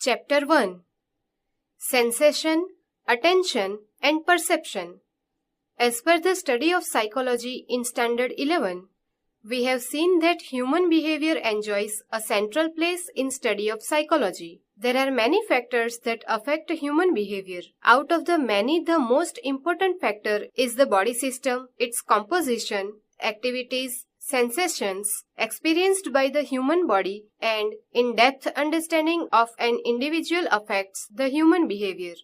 Chapter 1. Sensation, Attention and Perception. As per the study of psychology in Standard 11, we have seen that human behavior enjoys a central place in study of psychology. There are many factors that affect human behavior. Out of the many, the most important factor is the body system, its composition, activities, sensations experienced by the human body, and in-depth understanding of an individual affects the human behavior.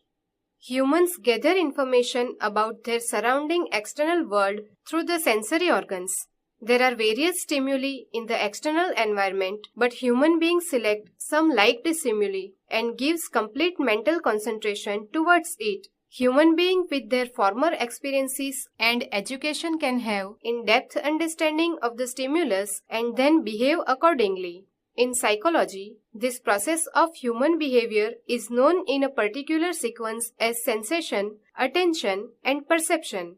Humans gather information about their surrounding external world through the sensory organs. There are various stimuli in the external environment, but human beings select some liked stimuli and gives complete mental concentration towards it. Human beings with their former experiences and education can have in-depth understanding of the stimulus and then behave accordingly. In psychology, this process of human behavior is known in a particular sequence as sensation, attention, and perception.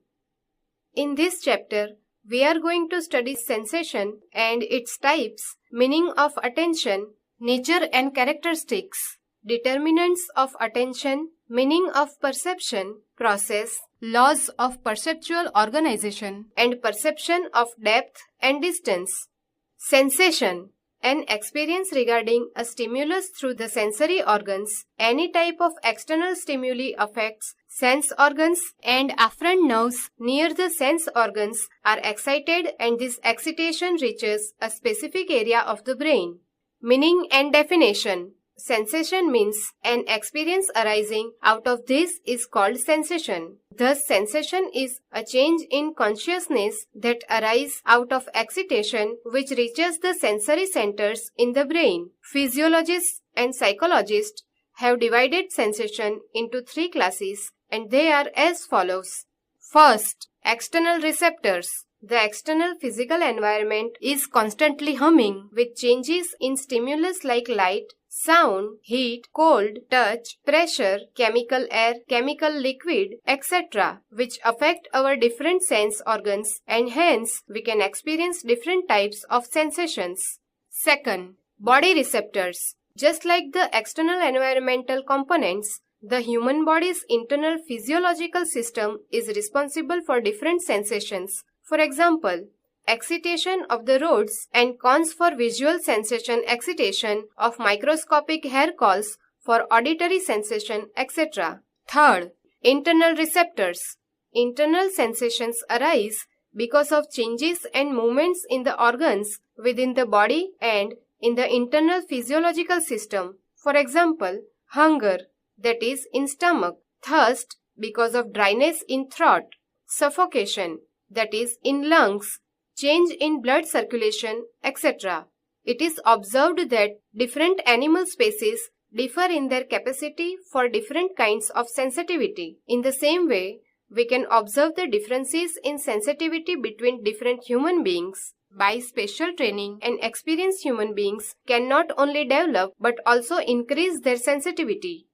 In this chapter, we are going to study sensation and its types, meaning of attention, nature and characteristics, determinants of attention, meaning of perception, process, laws of perceptual organization, and perception of depth and distance. Sensation, an experience regarding a stimulus through the sensory organs. Any type of external stimuli affects sense organs, and afferent nerves near the sense organs are excited, and this excitation reaches a specific area of the brain. Meaning and definition. Sensation means an experience arising out of this is called sensation. Thus, sensation is a change in consciousness that arises out of excitation which reaches the sensory centers in the brain. Physiologists and psychologists have divided sensation into three classes, and they are as follows. First, external receptors. The external physical environment is constantly humming with changes in stimulus like light, sound, heat, cold, touch, pressure, chemical air, chemical liquid, etc., which affect our different sense organs, and hence we can experience different types of sensations. Second, body receptors. Just like the external environmental components, the human body's internal physiological system is responsible for different sensations. For example, excitation of the rods and cones for visual sensation, excitation of microscopic hair calls for auditory sensation, etc. Third, internal receptors. Internal sensations arise because of changes and movements in the organs within the body and in the internal physiological system. For example, hunger, that is in stomach; thirst, because of dryness in throat; suffocation, that is in lungs; change in blood circulation, etc. It is observed that different animal species differ in their capacity for different kinds of sensitivity. In the same way, we can observe the differences in sensitivity between different human beings. By special training and experienced human beings can not only develop but also increase their sensitivity.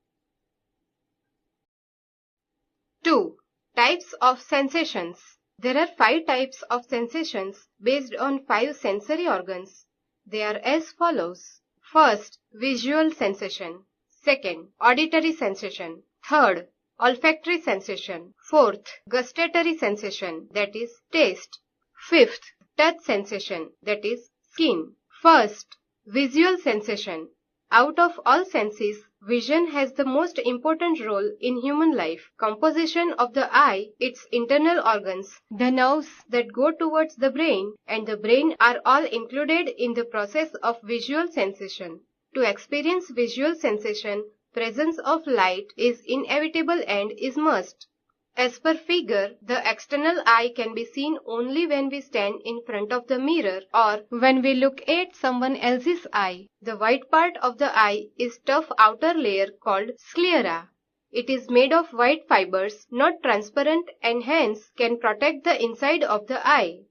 2. Types of sensations. There are 5 types of sensations based on 5 sensory organs. They are as follows. First, visual sensation. Second, auditory sensation. Third, olfactory sensation. Fourth, gustatory sensation, that is taste. Fifth, touch sensation, that is skin. First, visual sensation. Out of all senses, vision has the most important role in human life. Composition of the eye, its internal organs, the nerves that go towards the brain, and the brain are all included in the process of visual sensation. To experience visual sensation, presence of light is inevitable and is must. As per figure, the external eye can be seen only when we stand in front of the mirror or when we look at someone else's eye. The white part of the eye is tough outer layer called sclera. It is made of white fibers, not transparent, and hence can protect the inside of the eye.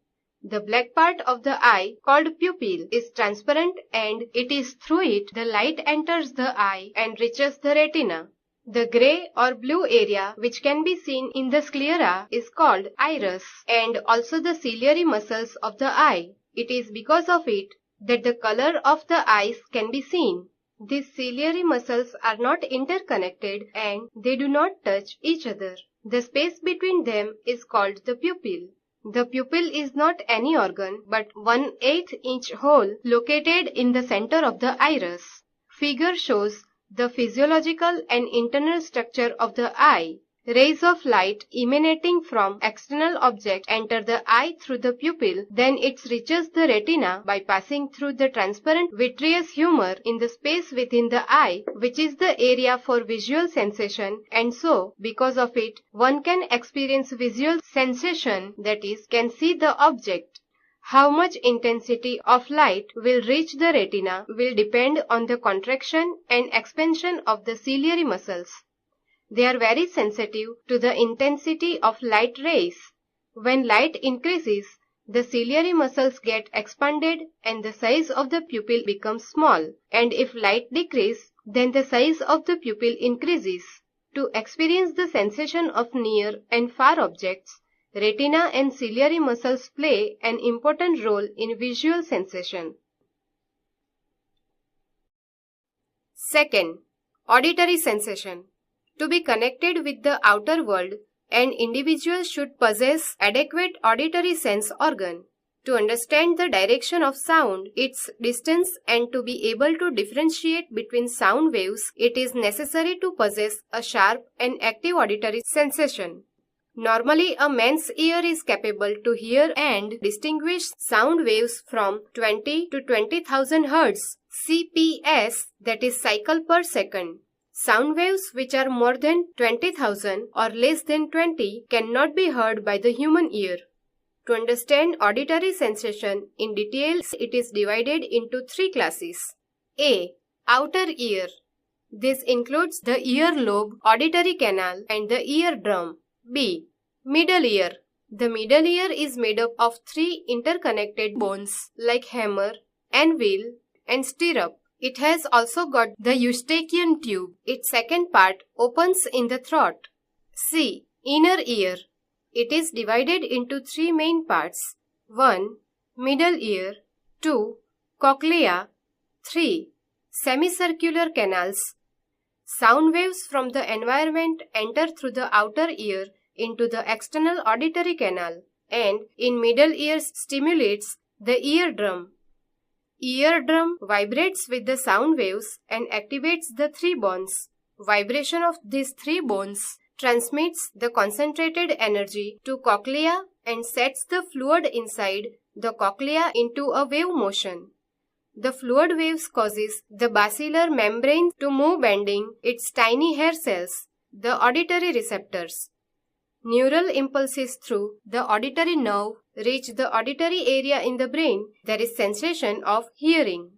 The black part of the eye, called pupil, is transparent, and it is through it the light enters the eye and reaches the retina. The grey or blue area which can be seen in the sclera is called iris, and also the ciliary muscles of the eye. It is because of it that the color of the eyes can be seen. These ciliary muscles are not interconnected and they do not touch each other. The space between them is called the pupil. The pupil is not any organ but 1/8-inch hole located in the center of the iris. Figure shows the physiological and internal structure of the eye. Rays of light emanating from external objects enter the eye through the pupil, then it reaches the retina by passing through the transparent vitreous humor in the space within the eye, which is the area for visual sensation, and so, because of it, one can experience visual sensation, that is, can see the object. How much intensity of light will reach the retina will depend on the contraction and expansion of the ciliary muscles. They are very sensitive to the intensity of light rays. When light increases, the ciliary muscles get expanded and the size of the pupil becomes small. And if light decreases, then the size of the pupil increases. To experience the sensation of near and far objects, retina and ciliary muscles play an important role in visual sensation. Second, auditory sensation. To be connected with the outer world, an individual should possess adequate auditory sense organ. To understand the direction of sound, its distance, and to be able to differentiate between sound waves, it is necessary to possess a sharp and active auditory sensation. Normally, a man's ear is capable to hear and distinguish sound waves from 20 to 20,000 Hz CPS, that is cycle per second. Sound waves which are more than 20,000 or less than 20 cannot be heard by the human ear. To understand auditory sensation in detail, it is divided into three classes. A. Outer ear. This includes the ear lobe, auditory canal, and the eardrum. B. Middle ear. The middle ear is made up of three interconnected bones like hammer, anvil, and stirrup. It has also got the eustachian tube. Its second part opens in the throat. C. Inner ear. It is divided into three main parts. 1. Middle ear. 2. Cochlea. 3. Semicircular canals. Sound waves from the environment enter through the outer ear into the external auditory canal and in middle ear stimulates the eardrum. Eardrum vibrates with the sound waves and activates the three bones. Vibration of these three bones transmits the concentrated energy to cochlea and sets the fluid inside the cochlea into a wave motion. The fluid waves causes the basilar membrane to move, bending its tiny hair cells, the auditory receptors. Neural impulses through the auditory nerve reach the auditory area in the brain. There is sensation of hearing.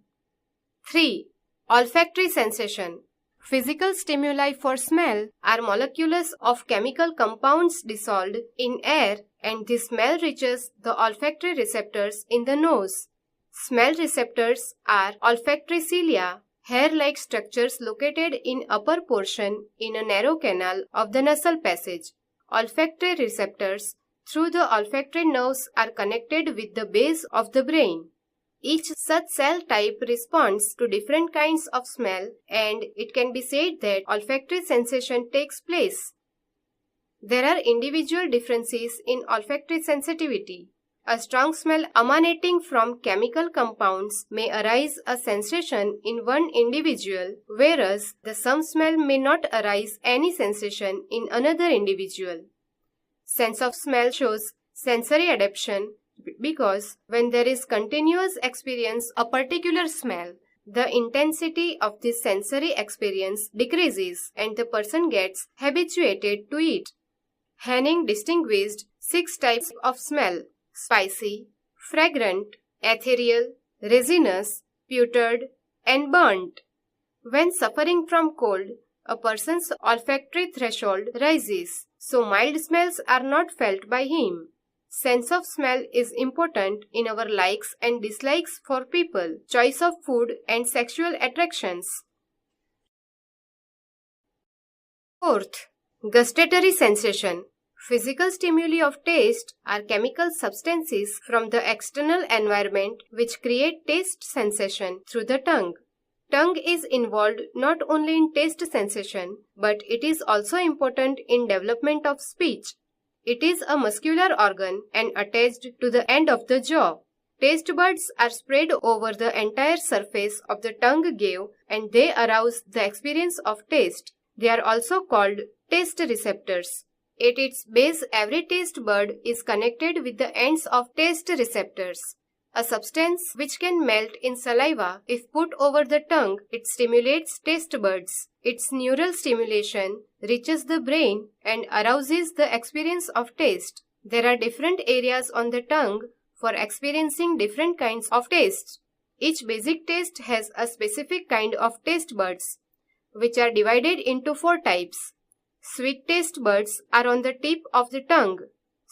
3. Olfactory sensation. Physical stimuli for smell are molecules of chemical compounds dissolved in air, and this smell reaches the olfactory receptors in the nose. Smell receptors are olfactory cilia, hair-like structures located in upper portion in a narrow canal of the nasal passage. Olfactory receptors through the olfactory nerves are connected with the base of the brain. Each such cell type responds to different kinds of smell, and it can be said that olfactory sensation takes place. There are individual differences in olfactory sensitivity. A strong smell emanating from chemical compounds may arise a sensation in one individual, whereas the some smell may not arise any sensation in another individual. Sense of smell shows sensory adaptation because when there is continuous experience of a particular smell, the intensity of this sensory experience decreases and the person gets habituated to it. Henning distinguished 6 types of smell: spicy, fragrant, ethereal, resinous, putrid, and burnt. When suffering from cold, a person's olfactory threshold rises, so mild smells are not felt by him. Sense of smell is important in our likes and dislikes for people, choice of food, and sexual attractions. Fourth, gustatory sensation. Physical stimuli of taste are chemical substances from the external environment which create taste sensation through the tongue. Tongue is involved not only in taste sensation, but it is also important in development of speech. It is a muscular organ and attached to the end of the jaw. Taste buds are spread over the entire surface of the tongue give and they arouse the experience of taste. They are also called taste receptors. At its base, every taste bud is connected with the ends of taste receptors. A substance which can melt in saliva if put over the tongue, it stimulates taste buds. Its neural stimulation reaches the brain and arouses the experience of taste. There are different areas on the tongue for experiencing different kinds of taste. Each basic taste has a specific kind of taste buds, which are divided into 4 types. Sweet taste buds are on the tip of the tongue.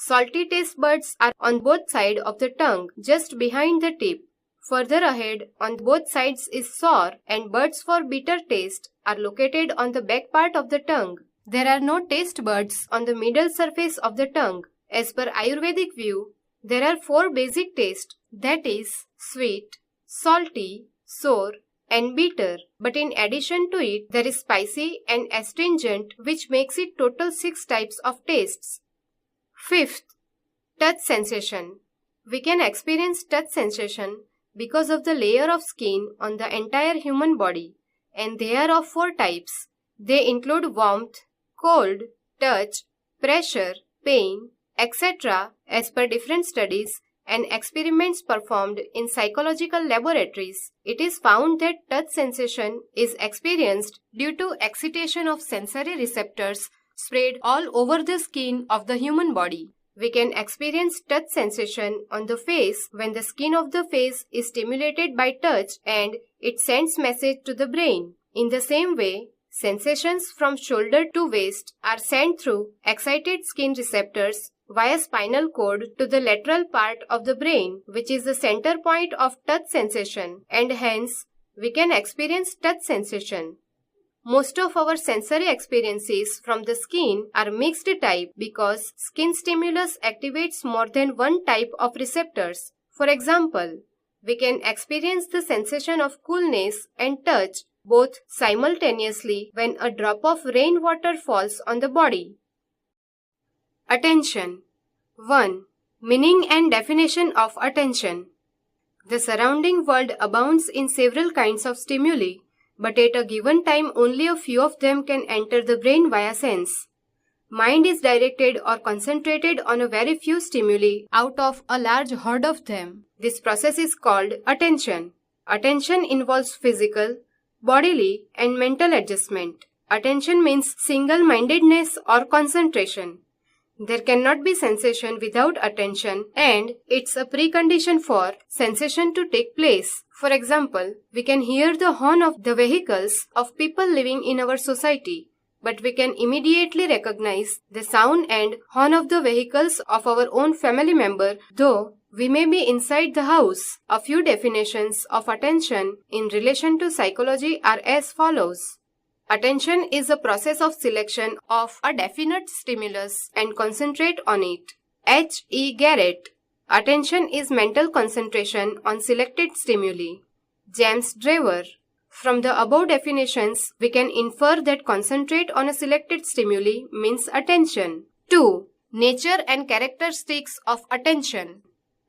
Salty taste buds are on both sides of the tongue, just behind the tip. Further ahead, on both sides is sour, and buds for bitter taste are located on the back part of the tongue. There are no taste buds on the middle surface of the tongue. As per Ayurvedic view, there are 4 basic tastes, that is, sweet, salty, sour, and bitter. But in addition to it, there is spicy and astringent, which makes it total 6 types of tastes. Fifth, touch sensation. We can experience touch sensation because of the layer of skin on the entire human body, and they are of 4 types. They include warmth, cold, touch, pressure, pain, etc. as per different studies and experiments performed in psychological laboratories. It is found that touch sensation is experienced due to excitation of sensory receptors spread all over the skin of the human body. We can experience touch sensation on the face when the skin of the face is stimulated by touch and it sends message to the brain. In the same way, sensations from shoulder to waist are sent through excited skin receptors via spinal cord to the lateral part of the brain, which is the center point of touch sensation, and hence we can experience touch sensation. Most of our sensory experiences from the skin are mixed type because skin stimulus activates more than one type of receptors. For example, we can experience the sensation of coolness and touch both simultaneously when a drop of rainwater falls on the body. Attention. 1. Meaning and definition of attention. The surrounding world abounds in several kinds of stimuli, but at a given time only a few of them can enter the brain via sense. Mind is directed or concentrated on a very few stimuli out of a large horde of them. This process is called attention. Attention involves physical, bodily, and mental adjustment. Attention means single-mindedness or concentration. There cannot be sensation without attention, and it's a precondition for sensation to take place. For example, we can hear the horn of the vehicles of people living in our society, but we can immediately recognize the sound and horn of the vehicles of our own family member, though we may be inside the house. A few definitions of attention in relation to psychology are as follows. Attention is a process of selection of a definite stimulus and concentrate on it. H. E. Garrett. Attention is mental concentration on selected stimuli. James Draver. From the above definitions, we can infer that concentrate on a selected stimuli means attention. 2. Nature and characteristics of attention.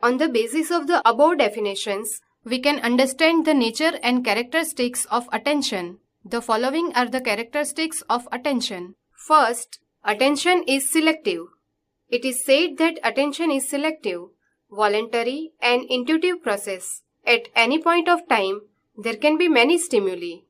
On the basis of the above definitions, we can understand the nature and characteristics of attention. The following are the characteristics of attention. First, attention is selective. It is said that attention is selective, voluntary, and intuitive process. At any point of time, there can be many stimuli.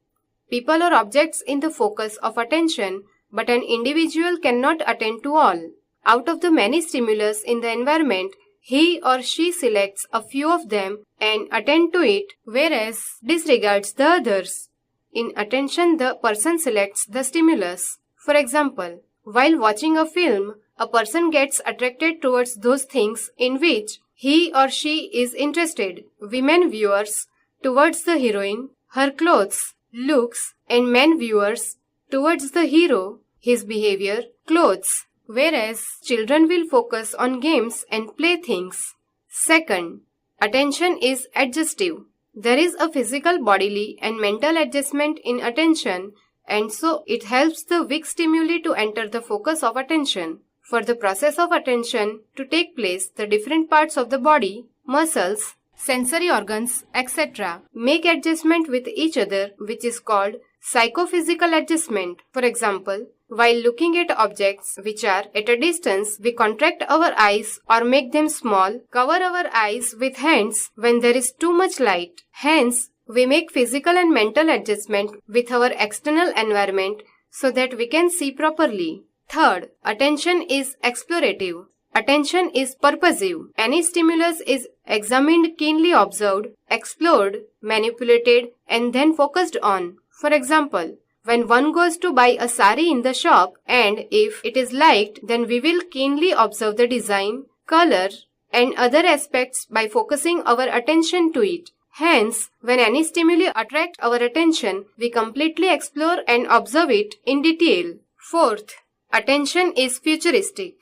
People or objects in the focus of attention, but an individual cannot attend to all. Out of the many stimulus in the environment, he or she selects a few of them and attend to it, whereas disregards the others. In attention, the person selects the stimulus. For example, while watching a film, a person gets attracted towards those things in which he or she is interested. Women viewers towards the heroine, her clothes, looks, and men viewers towards the hero, his behavior, clothes, whereas children will focus on games and playthings. Second, attention is adjustive. There is a physical, bodily and mental adjustment in attention, and so it helps the weak stimuli to enter the focus of attention. For the process of attention to take place, the different parts of the body, muscles, sensory organs, etc. make adjustment with each other, which is called psychophysical adjustment. For example, while looking at objects which are at a distance, we contract our eyes or make them small, cover our eyes with hands when there is too much light. Hence, we make physical and mental adjustment with our external environment so that we can see properly. Third, attention is explorative. Attention is purposive. Any stimulus is examined, keenly observed, explored, manipulated, and then focused on. For example, when one goes to buy a sari in the shop, and if it is liked, then we will keenly observe the design, color, and other aspects by focusing our attention to it. Hence, when any stimuli attract our attention, we completely explore and observe it in detail. Fourth, attention is futuristic.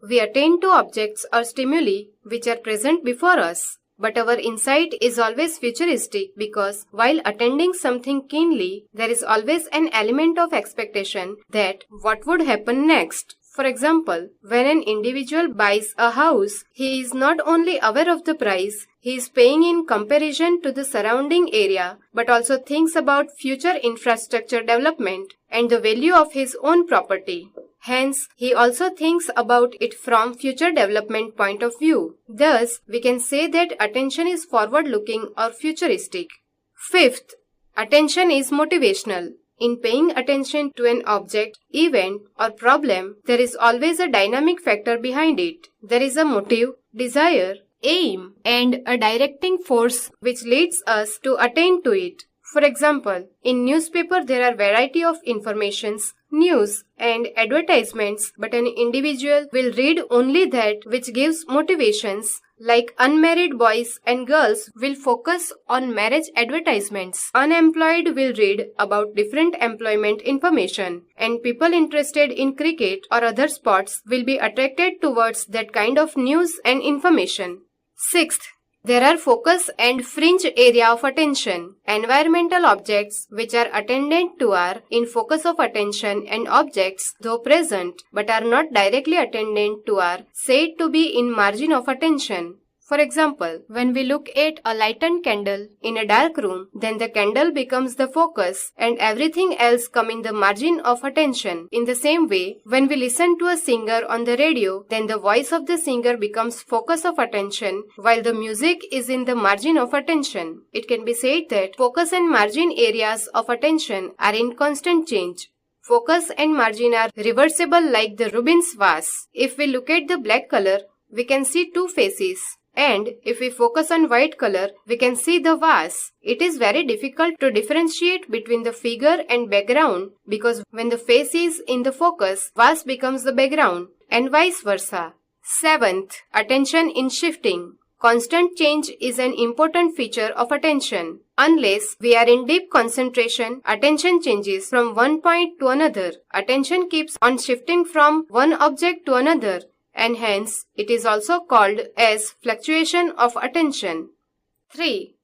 We attend to objects or stimuli which are present before us. But our insight is always futuristic because while attending something keenly, there is always an element of expectation that what would happen next. For example, when an individual buys a house, he is not only aware of the price he is paying in comparison to the surrounding area, but also thinks about future infrastructure development and the value of his own property. Hence, he also thinks about it from future development point of view. Thus, we can say that attention is forward-looking or futuristic. Fifth, attention is motivational. In paying attention to an object, event, or problem, there is always a dynamic factor behind it. There is a motive, desire, aim, and a directing force which leads us to attain to it. For example, in newspaper there are variety of informations, news, and advertisements, but an individual will read only that which gives motivations. Like unmarried boys and girls will focus on marriage advertisements. Unemployed will read about different employment information, and people interested in cricket or other sports will be attracted towards that kind of news and information. Sixth, there are focus and fringe area of attention. Environmental objects which are attended to are in focus of attention, and objects, though present but are not directly attended to, are said to be in margin of attention. For example, when we look at a lighted candle in a dark room, then the candle becomes the focus and everything else comes in the margin of attention. In the same way, when we listen to a singer on the radio, then the voice of the singer becomes focus of attention while the music is in the margin of attention. It can be said that focus and margin areas of attention are in constant change. Focus and margin are reversible like the Rubin's vase. If we look at the black color, we can see two faces. And if we focus on white color, we can see the vase. It is very difficult to differentiate between the figure and background because when the face is in the focus, vase becomes the background and vice versa. Seventh, attention in shifting. Constant change is an important feature of attention. Unless we are in deep concentration, attention changes from one point to another. Attention keeps on shifting from one object to another, and hence it is also called as fluctuation of attention. 3.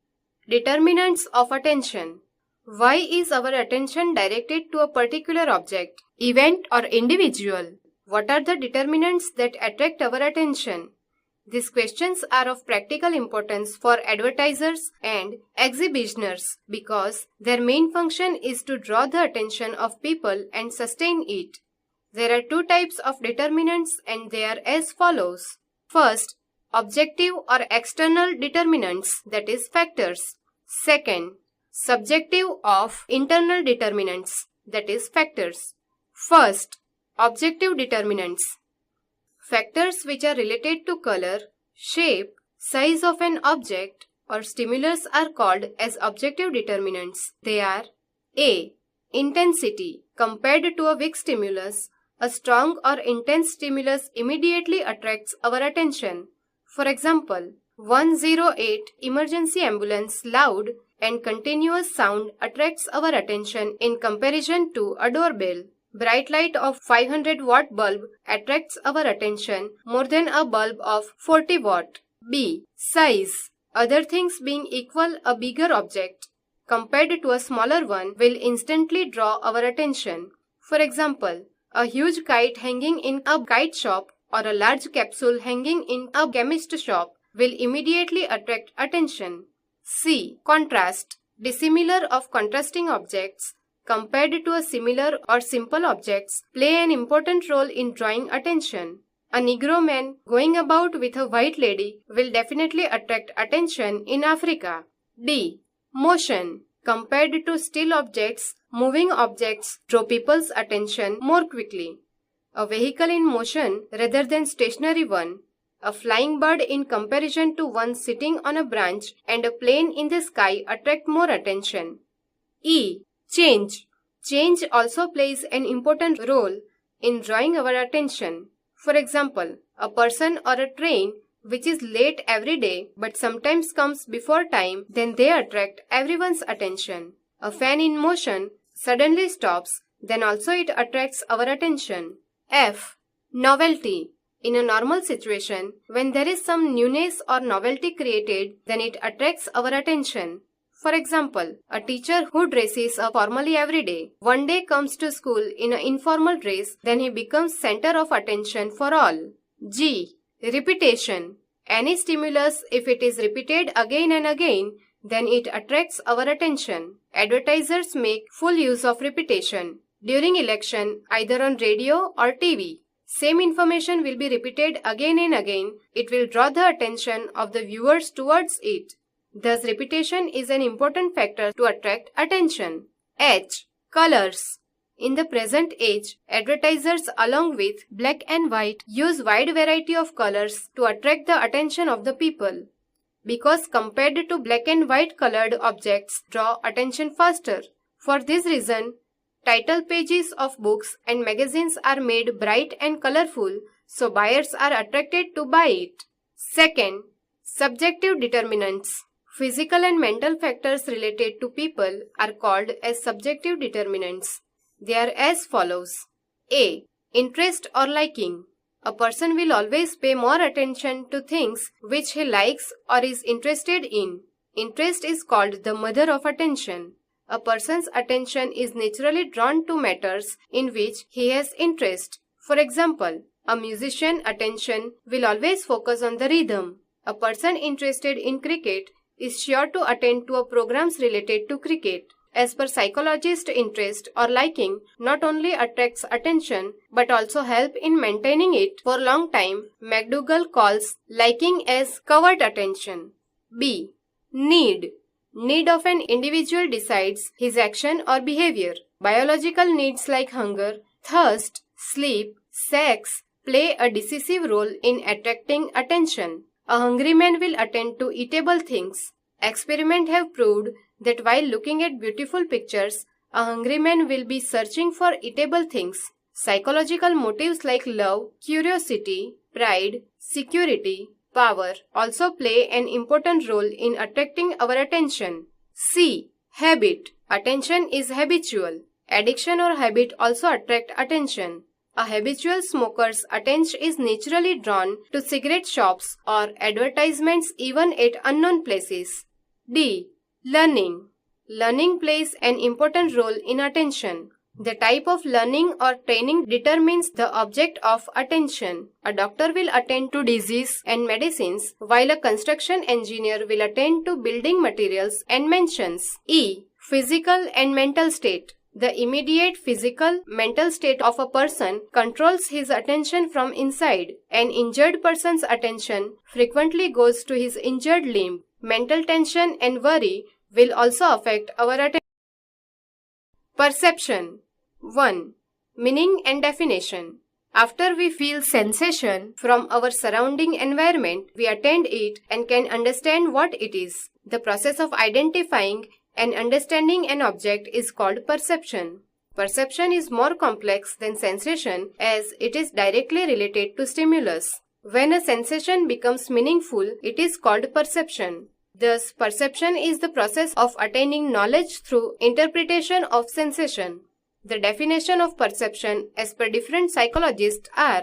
Determinants of attention. Why is our attention directed to a particular object, event, or individual? What are the determinants that attract our attention? These questions are of practical importance for advertisers and exhibitioners because their main function is to draw the attention of people and sustain it. There are two types of determinants and they are as follows. First, objective or external determinants, that is factors. Second, subjective of internal determinants, that is factors. First, objective determinants. Factors which are related to color, shape, size of an object or stimulus are called as objective determinants. They are A. Intensity. Compared to a weak stimulus, a strong or intense stimulus immediately attracts our attention. For example, 108 emergency ambulance loud and continuous sound attracts our attention in comparison to a doorbell. Bright light of 500 watt bulb attracts our attention more than a bulb of 40 watt. B. Size. Other things being equal, a bigger object compared to a smaller one will instantly draw our attention. For example, a huge kite hanging in a kite shop or a large capsule hanging in a chemist shop will immediately attract attention. C. Contrast. Dissimilar of contrasting objects compared to a similar or simple objects play an important role in drawing attention. A Negro man going about with a white lady will definitely attract attention in Africa. D. Motion. Compared to still objects, moving objects draw people's attention more quickly. A vehicle in motion rather than stationary one, a flying bird in comparison to one sitting on a branch, and a plane in the sky attract more attention. E. Change. Change also plays an important role in drawing our attention. For example, a person or a train which is late every day but sometimes comes before time, then they attract everyone's attention. A fan in motion suddenly stops, then also it attracts our attention. F. Novelty. In a normal situation, when there is some newness or novelty created, then it attracts our attention. For example, a teacher who dresses up formally every day, one day comes to school in an informal dress, then he becomes center of attention for all. G. Repetition. Any stimulus, if it is repeated again and again, then it attracts our attention. Advertisers make full use of repetition. During election, either on radio or TV, same information will be repeated again and again. It will draw the attention of the viewers towards it. Thus, repetition is an important factor to attract attention. H. Colors. In the present age, advertisers along with black and white use wide variety of colors to attract the attention of the people. Because compared to black and white colored objects draw attention faster. For this reason, title pages of books and magazines are made bright and colorful, so buyers are attracted to buy it. Second, subjective determinants. Physical and mental factors related to people are called as subjective determinants. They are as follows. A. Interest or liking. A person will always pay more attention to things which he likes or is interested in. Interest is called the mother of attention. A person's attention is naturally drawn to matters in which he has interest. For example, a musician's attention will always focus on the rhythm. A person interested in cricket is sure to attend to programs related to cricket. As per psychologists, interest or liking not only attracts attention but also help in maintaining it for a long time. McDougall calls liking as covert attention. B. Need. Need of an individual decides his action or behavior. Biological needs like hunger, thirst, sleep, sex play a decisive role in attracting attention. A hungry man will attend to eatable things. Experiments have proved that while looking at beautiful pictures, a hungry man will be searching for eatable things. Psychological motives like love, curiosity, pride, security, power also play an important role in attracting our attention. C. Habit. Attention is habitual. Addiction or habit also attract attention. A habitual smoker's attention is naturally drawn to cigarette shops or advertisements even at unknown places. D. Learning. Learning plays an important role in attention. The type of learning or training determines the object of attention. A doctor will attend to disease and medicines, while a construction engineer will attend to building materials and mansions. E. Physical and mental state. The immediate physical, mental state of a person controls his attention from inside. An injured person's attention frequently goes to his injured limb. Mental tension and worry will also affect our attention. Perception. 1. Meaning and definition. After we feel sensation from our surrounding environment, we attend it and can understand what it is. The process of identifying and understanding an object is called perception. Perception is more complex than sensation as it is directly related to stimulus. When a sensation becomes meaningful, it is called perception. Thus, perception is the process of attaining knowledge through interpretation of sensation. The definition of perception as per different psychologists are: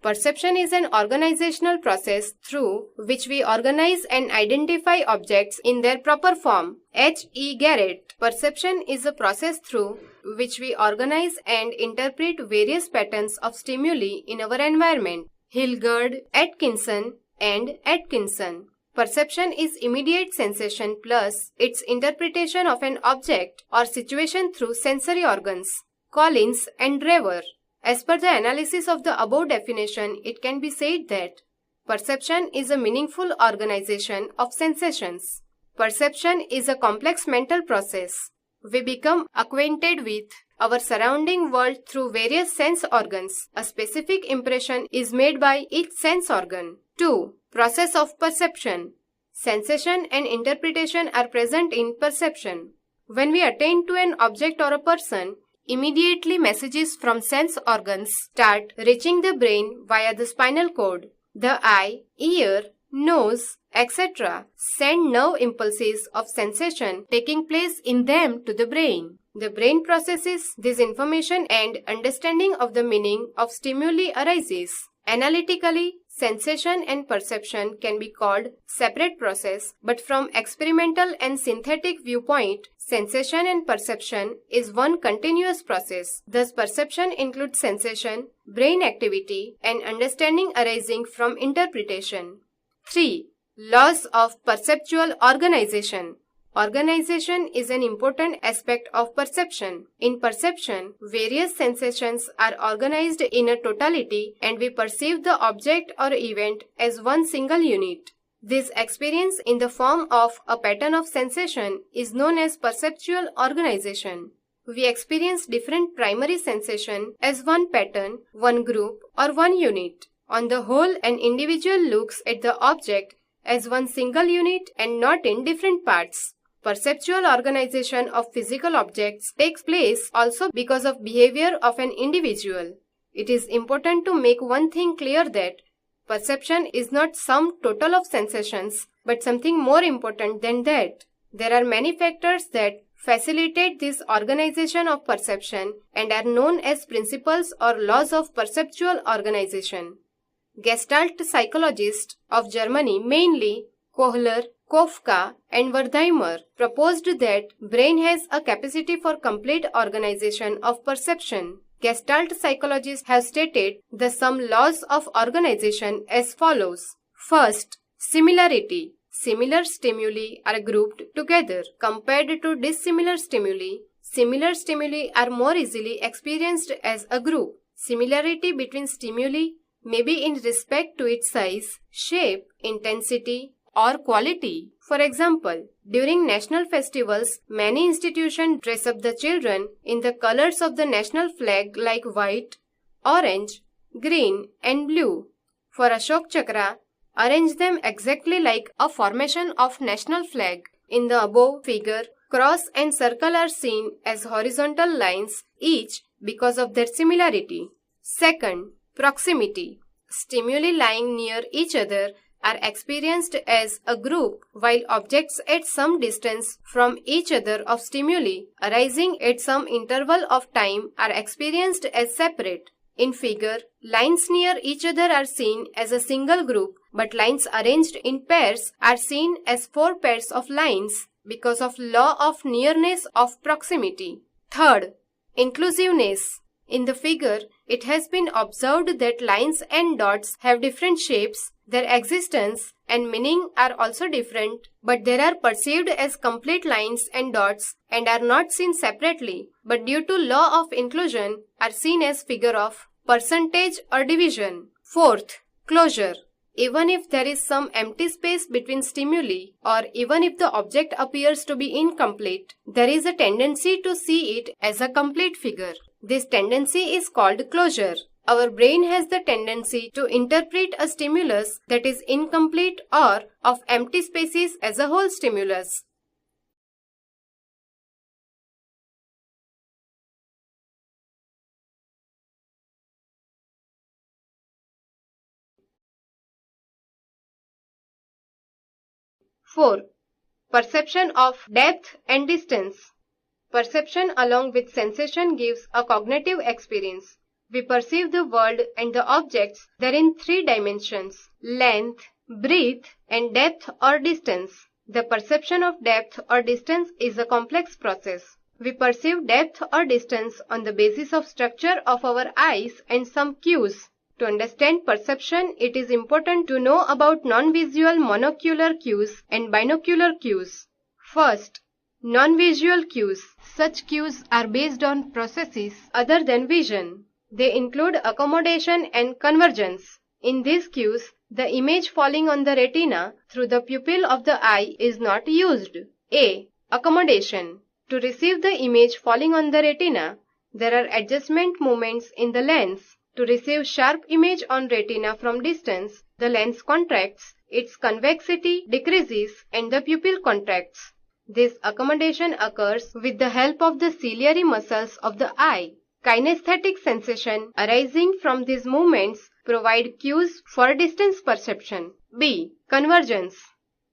Perception is an organizational process through which we organize and identify objects in their proper form. H. E. Garrett. Perception is a process through which we organize and interpret various patterns of stimuli in our environment. Hilgard, Atkinson, and Atkinson. Perception is immediate sensation plus its interpretation of an object or situation through sensory organs. Collins and Drever. As per the analysis of the above definition, it can be said that perception is a meaningful organization of sensations. Perception is a complex mental process. We become acquainted with our surrounding world through various sense organs. A specific impression is made by each sense organ. 2. Process of perception. Sensation and interpretation are present in perception. When we attain to an object or a person, immediately messages from sense organs start reaching the brain via the spinal cord. The eye, ear, nose, etc. send nerve impulses of sensation taking place in them to the brain. The brain processes this information and understanding of the meaning of stimuli arises. Analytically, sensation and perception can be called separate process, but from experimental and synthetic viewpoint, sensation and perception is one continuous process. Thus, perception includes sensation, brain activity, and understanding arising from interpretation. 3. Laws of perceptual organization. Organization is an important aspect of perception. In perception, various sensations are organized in a totality and we perceive the object or event as one single unit. This experience in the form of a pattern of sensation is known as perceptual organization. We experience different primary sensation as one pattern, one group, or one unit. On the whole, an individual looks at the object as one single unit and not in different parts. Perceptual organization of physical objects takes place also because of behavior of an individual. It is important to make one thing clear that perception is not some total of sensations, but something more important than that. There are many factors that facilitate this organization of perception and are known as principles or laws of perceptual organization. Gestalt psychologists of Germany, mainly Kohler, Kofka, and Wertheimer, proposed that brain has a capacity for complete organization of perception. Gestalt psychologists have stated the some laws of organization as follows. First, similarity. Similar stimuli are grouped together. Compared to dissimilar stimuli, similar stimuli are more easily experienced as a group. Similarity between stimuli may be in respect to its size, shape, intensity, or quality. For example, during national festivals, many institutions dress up the children in the colors of the national flag like white, orange, green, and blue. For Ashok Chakra, arrange them exactly like a formation of national flag. In the above figure, cross and circle are seen as horizontal lines each because of their similarity. Second, proximity. Stimuli lying near each other are experienced as a group, while objects at some distance from each other of stimuli arising at some interval of time are experienced as separate. In figure, lines near each other are seen as a single group, but lines arranged in pairs are seen as four pairs of lines because of law of nearness of proximity. Third, inclusiveness. In the figure, it has been observed that lines and dots have different shapes. Their existence and meaning are also different, but they are perceived as complete lines and dots and are not seen separately, but due to law of inclusion are seen as figure of percentage or division. Fourth, closure. Even if there is some empty space between stimuli or even if the object appears to be incomplete, there is a tendency to see it as a complete figure. This tendency is called closure. Our brain has the tendency to interpret a stimulus that is incomplete or of empty spaces as a whole stimulus. Four, perception of depth and distance. Perception along with sensation gives a cognitive experience. We perceive the world and the objects therein three dimensions: length, breadth, and depth or distance. The perception of depth or distance is a complex process. We perceive depth or distance on the basis of structure of our eyes and some cues. To understand perception, it is important to know about non-visual monocular cues and binocular cues. First, non-visual cues. Such cues are based on processes other than vision. They include accommodation and convergence. In these cues, the image falling on the retina through the pupil of the eye is not used. A. Accommodation. To receive the image falling on the retina, there are adjustment movements in the lens. To receive sharp image on retina from distance, the lens contracts, its convexity decreases, and the pupil contracts. This accommodation occurs with the help of the ciliary muscles of the eye. Kinesthetic sensation arising from these movements provide cues for distance perception. B. Convergence.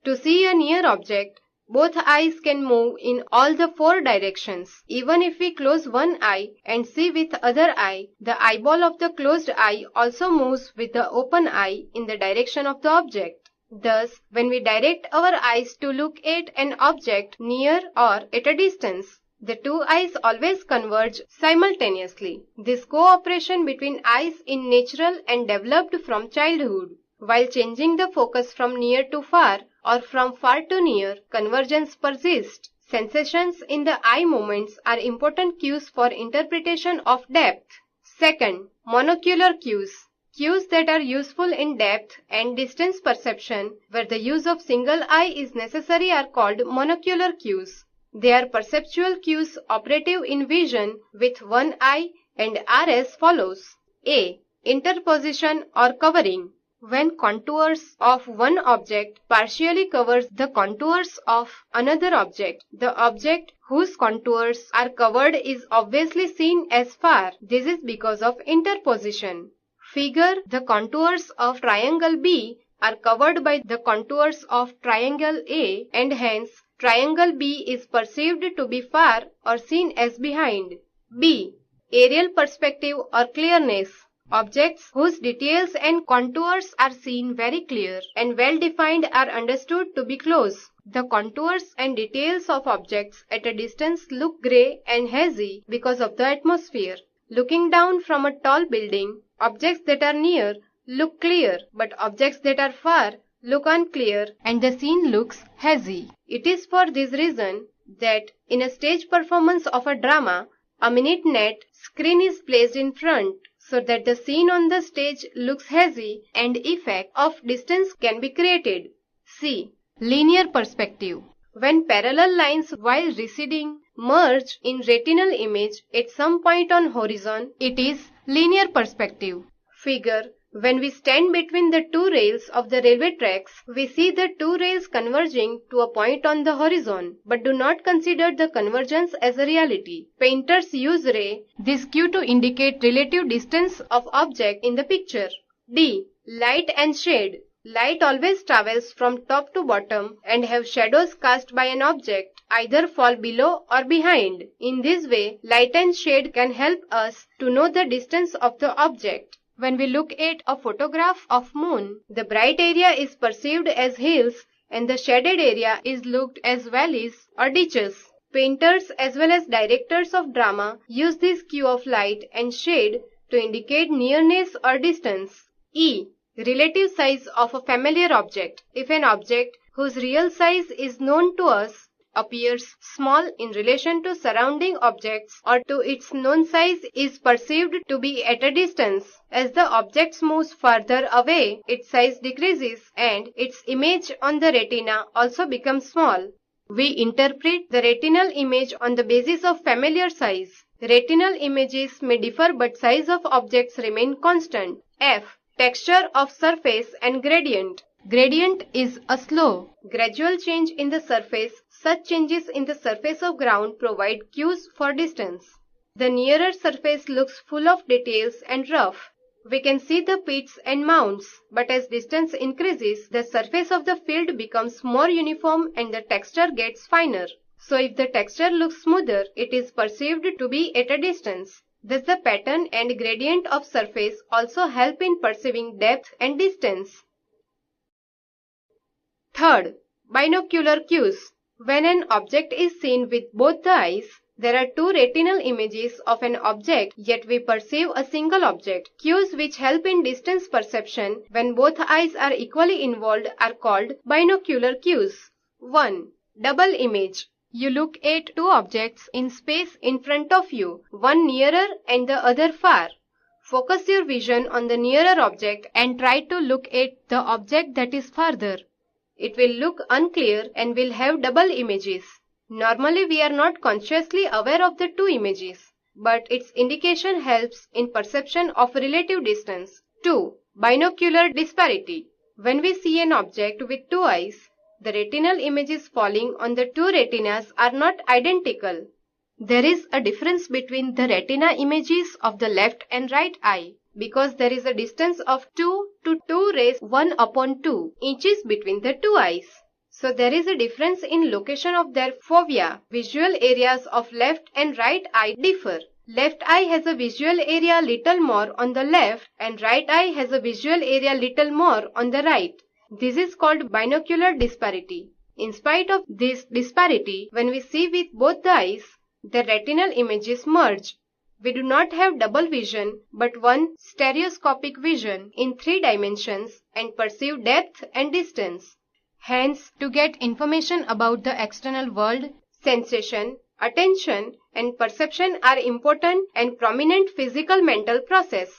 To see a near object, both eyes can move in all the four directions. Even if we close one eye and see with other eye, the eyeball of the closed eye also moves with the open eye in the direction of the object. Thus, when we direct our eyes to look at an object near or at a distance, the two eyes always converge simultaneously. This cooperation between eyes is natural and developed from childhood. While changing the focus from near to far or from far to near, convergence persists. Sensations in the eye movements are important cues for interpretation of depth. Second, monocular cues. Cues that are useful in depth and distance perception, where the use of single eye is necessary, are called monocular cues. They are perceptual cues operative in vision with one eye and are as follows. A. Interposition or covering. When contours of one object partially covers the contours of another object, the object whose contours are covered is obviously seen as far. This is because of interposition. Figure, the contours of triangle B are covered by the contours of triangle A, and hence triangle B is perceived to be far or seen as behind. B. Aerial perspective or clearness. Objects whose details and contours are seen very clear and well defined are understood to be close. The contours and details of objects at a distance look grey and hazy because of the atmosphere. Looking down from a tall building, objects that are near look clear, but objects that are far look unclear and the scene looks hazy. It is for this reason that in a stage performance of a drama, a minute-net screen is placed in front so that the scene on the stage looks hazy and effect of distance can be created. C. Linear perspective. When parallel lines while receding merge in retinal image at some point on horizon, it is linear perspective. Figure. When we stand between the two rails of the railway tracks, we see the two rails converging to a point on the horizon, but do not consider the convergence as a reality. Painters use ray, this cue, to indicate relative distance of object in the picture. D. Light and shade. Light always travels from top to bottom and have shadows cast by an object either fall below or behind. In this way, light and shade can help us to know the distance of the object. When we look at a photograph of moon, the bright area is perceived as hills and the shaded area is looked as valleys or ditches. Painters as well as directors of drama use this cue of light and shade to indicate nearness or distance. E. Relative size of a familiar object. If an object whose real size is known to us appears small in relation to surrounding objects or to its known size is perceived to be at a distance. As the object moves further away, its size decreases and its image on the retina also becomes small. We interpret the retinal image on the basis of familiar size. Retinal images may differ but size of objects remain constant. F. Texture of surface and gradient. Gradient is a slow, gradual change in the surface. Such changes in the surface of ground provide cues for distance. The nearer surface looks full of details and rough. We can see the pits and mounds, but as distance increases, the surface of the field becomes more uniform and the texture gets finer. So if the texture looks smoother, it is perceived to be at a distance. Thus, the pattern and gradient of surface also help in perceiving depth and distance. Third, binocular cues. When an object is seen with both the eyes, there are two retinal images of an object, yet we perceive a single object. Cues which help in distance perception when both eyes are equally involved are called binocular cues. 1. Double image. You look at two objects in space in front of you, one nearer and the other far. Focus your vision on the nearer object and try to look at the object that is farther. It will look unclear and will have double images. Normally, we are not consciously aware of the two images, but its indication helps in perception of relative distance. 2. Binocular disparity. When we see an object with two eyes, the retinal images falling on the two retinas are not identical. There is a difference between the retina images of the left and right eye because there is a distance of 2 to 2 raised 1 upon 2 inches between the two eyes. So there is a difference in location of their fovea. Visual areas of left and right eye differ. Left eye has a visual area little more on the left and right eye has a visual area little more on the right. This is called binocular disparity. In spite of this disparity, when we see with both the eyes, the retinal images merge. We do not have double vision but one stereoscopic vision in 3 dimensions and perceive depth and distance. Hence, to get information about the external world, sensation, attention and perception are important and prominent physical mental process.